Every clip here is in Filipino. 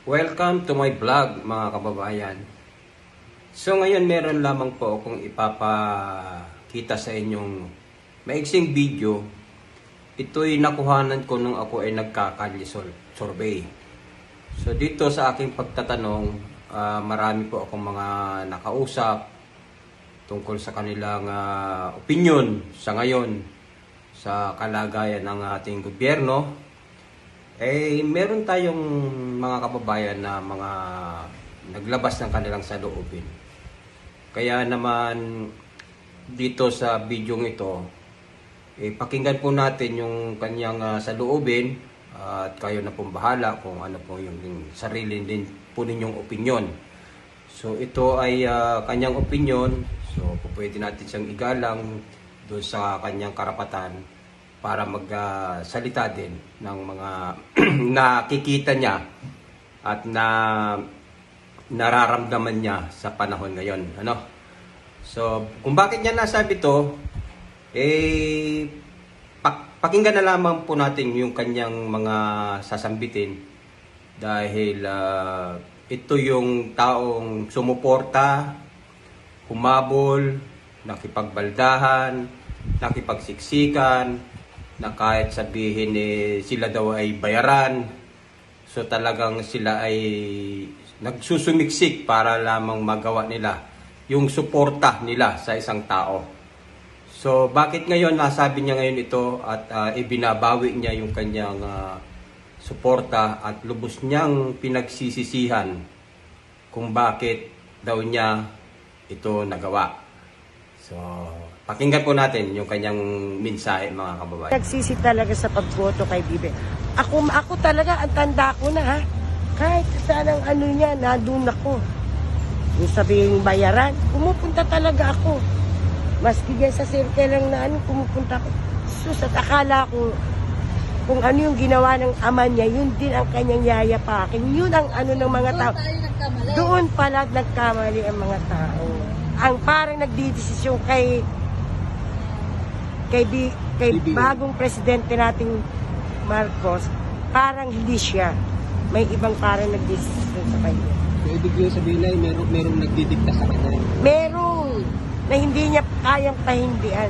Welcome to my vlog mga kababayan. So ngayon meron lamang po akong ipapakita sa inyong maiksing video. Ito'y nakuhanan ko nung ako ay nagkakalye survey. So dito sa aking pagtatanong, marami po akong mga nakausap tungkol sa kanilang opinion sa ngayon sa kalagayan ng ating gobyerno. Meron tayong mga kababayan na mga naglabas ng kanilang saloobin. Kaya naman dito sa video ito, pakinggan po natin yung kanyang saloobin at kayo na pong bahala kung ano po yung sarili din po ninyong opinion. So ito ay kanyang opinion, so pwede natin siyang igalang doon sa kanyang karapatan para magsalita din ng mga nakikita niya at nararamdaman niya sa panahon ngayon. So, kung bakit niya nasabi to, pakinggan na lamang po natin yung kanyang mga sasambitin dahil ito yung taong sumuporta, humabol, nakipagbaldahan, nakipagsiksikan, na kahit sabihin sila daw ay bayaran, so talagang sila ay nagsusumiksik para lamang magawa nila yung suporta nila sa isang tao. So bakit ngayon nasabi niya ngayon ito at ibinabawi niya yung kanyang suporta at lubos niyang pinagsisisihan kung bakit daw niya ito nagawa. So pakinggan po natin yung kanyang mensahe mga kababayan. Nagsisi talaga sa pagboto kay Bibi. Ako talaga, ang tanda ko na ha. Kahit saan ang ano niya, nandun ako. Yung sabihin bayaran, pumupunta talaga ako. Maski dyan sa circle lang na pumupunta ako. Sus, at akala ko, kung ano yung ginawa ng ama niya, yun din ang kanyang yayapakin. Yun ang ano ng mga tao. Doon pala nagkamali ang mga tao. Ang parang nagdidesisyon kay bagong presidente nating Marcos, parang hindi siya. May ibang parang nagdesisyon sa kanya. So, ibig yung sabihin na merong nagdidikta sa kanya? Merong na hindi niya kayang pahindihan.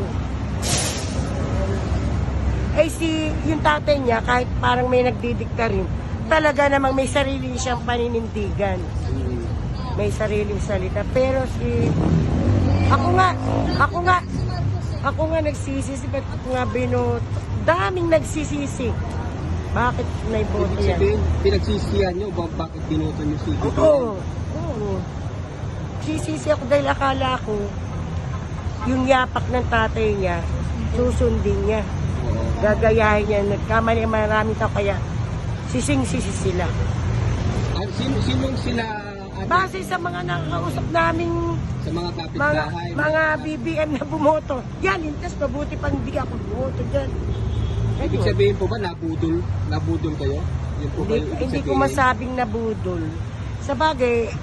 Yung tatay niya, kahit parang may nagdidikta rin, talaga namang may sarili siyang paninindigan. May sariling salita. Pero ako nga nagsisisi, ba't ako nga binoto? Daming nagsisisi. Bakit may boto yan? Ibig sabihin, pinagsisihan nyo bakit binoto nyo si Bibi? Oo. Sisisi ako dahil akala ko, yung yapak ng tatay niya, susundin niya. Gagayahin niya. Nagkamali ang maraming tao, kaya sising-sisi sila. Sinong sila? Base sa mga nakakausap naming Sa mga kapitbahay? Mga BBM na bumoto. Yan, intas, mabuti pang hindi ako bumoto dyan. Ibig sabihin po ba nabudol? Nabudol kayo? Yun po Hindi ko masabing nabudol. Sa bagay,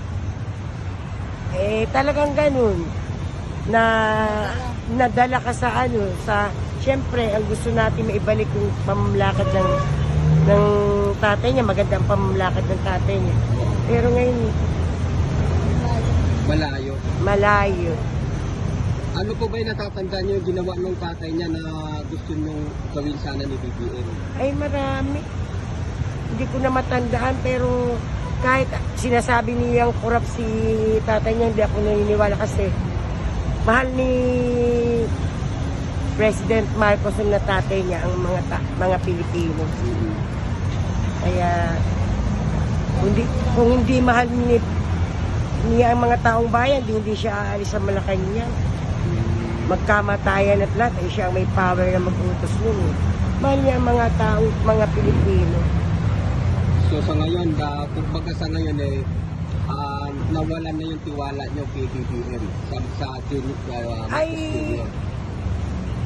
talagang ganun. Na nadala ka sa siyempre, ang gusto natin maibalik yung pamamlakad ng tatay niya. Magandang pamamlakad ng tatay niya. Pero ngayon, Malayo. Ano po ba yung natatandaan niyo yung ginawa ng tatay niya na gusto niyong gawin sana ni BBM? Ay, marami. Hindi ko na matandaan, pero kahit sinasabi niyang kurap si tatay niya, hindi ako naniniwala kasi mahal ni President Marcos na tatay niya ang mga Pilipino. Kaya kung hindi mahal niya ang mga taong bayan, hindi siya aalis sa Malacanang. Magkamatayan at lahat, siya ang may power na mag-utos nun. Mahal niya ang mga Pilipino. So sa ngayon, kumbaga sa ngayon nawalan na yung tiwala niyo kay BBM sa atin.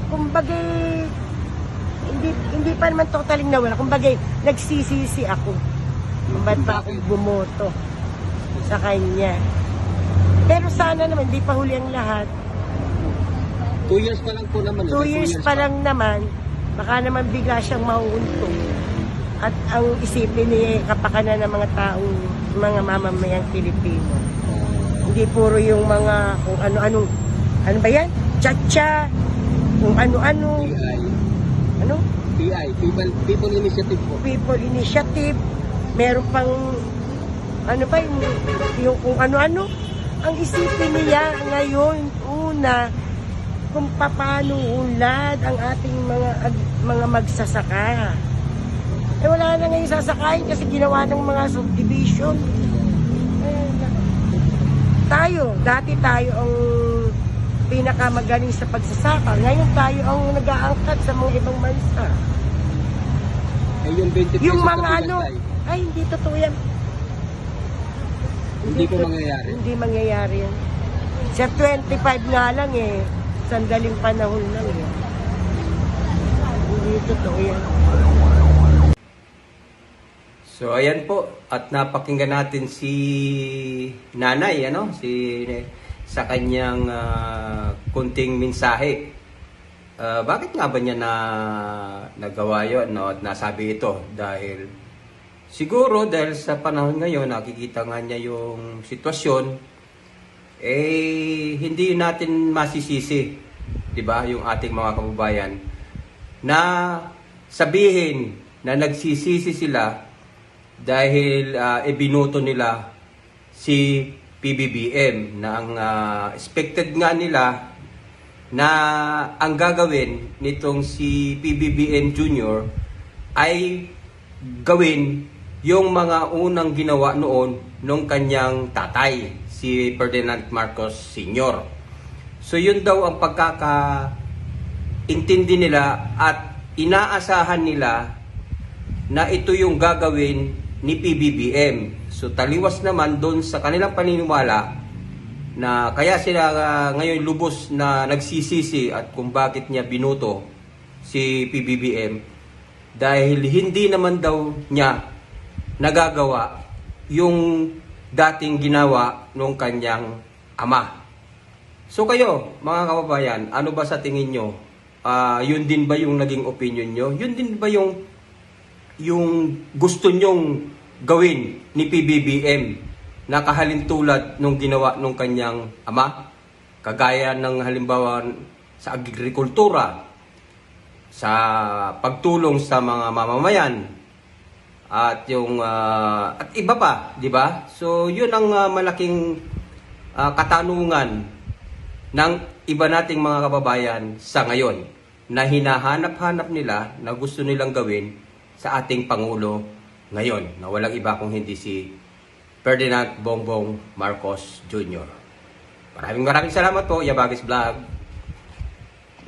Kumbaga, hindi pa naman totaling nawala. Kumbaga, nagsisisi ako. Kung ba't pa ako bumoto sa kanya. Pero sana naman, di pa huli ang lahat. 2 years pa lang po naman. 2 years pa lang naman, baka naman bigla siyang mauuntong. at ang isipin ni kapakanan ng mga taong, mga mamamayang Pilipino. Hindi puro yung mga kung ano-anong, ano ba yan? Chacha, kung ano-ano, PI. ano? PI, People Initiative po. People Initiative, meron pang, ano ba yung kung ano-ano. Ang isipin niya ngayon, una, kung paano ulad ang ating mga magsasaka. Eh wala na ngayon sasakayin kasi ginawa ng mga subdivision. Dati tayo ang pinakamagaling sa pagsasaka. Ngayon tayo ang nag-aangkat sa mga ibang bansa. Eh, yung 20 Yung pesos mga na ano, pinasay, ay hindi totoo yan. hindi po mangyayari. Hindi mangyayari yan. Sa 25 nga lang eh. Sandaling panahon lang eh. Hindi totoo yan. So ayan po, at napakinggan natin si Nanay, sa kanyang kunting mensahe. Bakit nga ba niya nagawa yun, no? At nasabi ito dahil siguro dahil sa panahon ngayon nakikita nga niya yung sitwasyon, hindi natin masisisi, 'di ba, yung ating mga kababayan na sabihin na nagsisisi sila dahil ibinoto nila si PBBM na ang expected nga nila na ang gagawin nitong si PBBM Jr. ay gawin yung mga unang ginawa noon nung kanyang tatay, si Ferdinand Marcos Sr. So yun daw ang pagkakaintindi nila at inaasahan nila na ito yung gagawin ni PBBM. So taliwas naman doon sa kanilang paniniwala na kaya sila ngayon lubos na nagsisisi at kung bakit niya binuto si PBBM dahil hindi naman daw niya nagagawa yung dating ginawa nung kanyang ama. So kayo, mga kababayan, ano ba sa tingin nyo? Yun din ba yung naging opinion nyo? Yun din ba yung gusto nyong gawin ni PBBM na kahalintulad nung ginawa nung kanyang ama? Kagaya ng halimbawa sa agrikultura, sa pagtulong sa mga mamamayan, at yung at iba pa, di ba? So yun ang malaking katanungan ng iba nating mga kababayan sa ngayon na hinahanap-hanap nila na gusto nilang gawin sa ating Pangulo ngayon, na walang iba kung hindi si Ferdinand Bongbong Marcos Jr. Maraming salamat po, Yabagis Vlog.